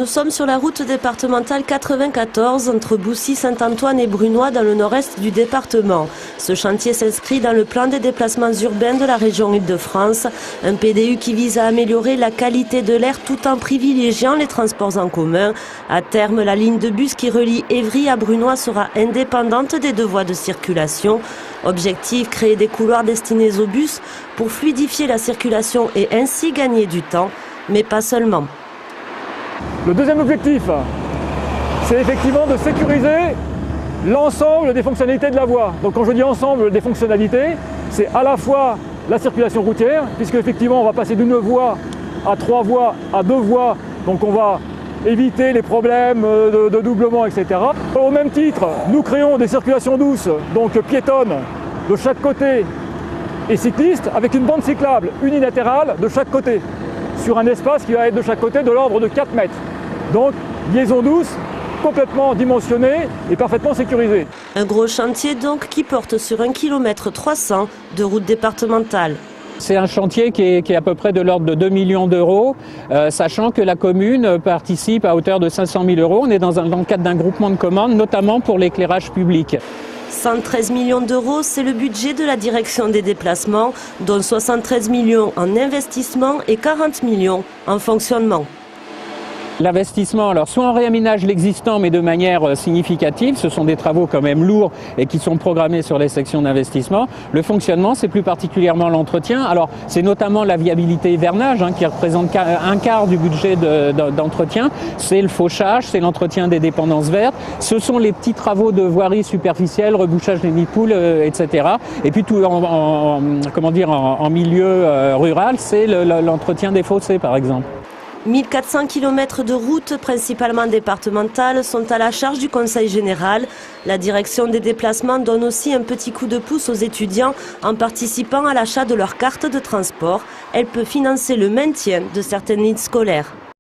Nous sommes sur la route départementale 94 entre Boussy, Saint-Antoine et Brunoy dans le nord-est du département. Ce chantier s'inscrit dans le plan des déplacements urbains de la région Île-de-France, un PDU qui vise à améliorer la qualité de l'air tout en privilégiant les transports en commun. À terme, la ligne de bus qui relie Évry à Brunoy sera indépendante des deux voies de circulation. Objectif, créer des couloirs destinés aux bus pour fluidifier la circulation et ainsi gagner du temps, mais pas seulement. Le deuxième objectif, c'est effectivement de sécuriser l'ensemble des fonctionnalités de la voie. Donc quand je dis ensemble des fonctionnalités, c'est à la fois la circulation routière, puisque effectivement on va passer d'une voie à 3 voies à 2 voies, donc on va éviter les problèmes de doublement, etc. Au même titre, nous créons des circulations douces, donc piétonnes de chaque côté et cyclistes, avec une bande cyclable unilatérale de chaque côté, sur un espace qui va être de chaque côté de l'ordre de 4 mètres. Donc, liaison douce, complètement dimensionnée et parfaitement sécurisée. Un gros chantier donc qui porte sur 1,3 km de route départementale. C'est un chantier qui est à peu près de l'ordre de 2 millions d'euros, sachant que la commune participe à hauteur de 500 000 euros. On est dans le cadre d'un groupement de commandes, notamment pour l'éclairage public. 113 millions d'euros, c'est le budget de la direction des déplacements, dont 73 millions en investissement et 40 millions en fonctionnement. L'investissement, alors soit on réaménage l'existant mais de manière significative, ce sont des travaux quand même lourds et qui sont programmés sur les sections d'investissement. Le fonctionnement, c'est plus particulièrement l'entretien. Alors c'est notamment la viabilité hivernage qui représente un quart du budget d'entretien. C'est le fauchage, c'est l'entretien des dépendances vertes. Ce sont les petits travaux de voirie superficielle, rebouchage des nids de poules, etc. Et puis tout en milieu rural, c'est l'entretien des fossés par exemple. 1400 km de routes, principalement départementales, sont à la charge du Conseil général. La direction des déplacements donne aussi un petit coup de pouce aux étudiants en participant à l'achat de leur carte de transport. Elle peut financer le maintien de certaines lignes scolaires.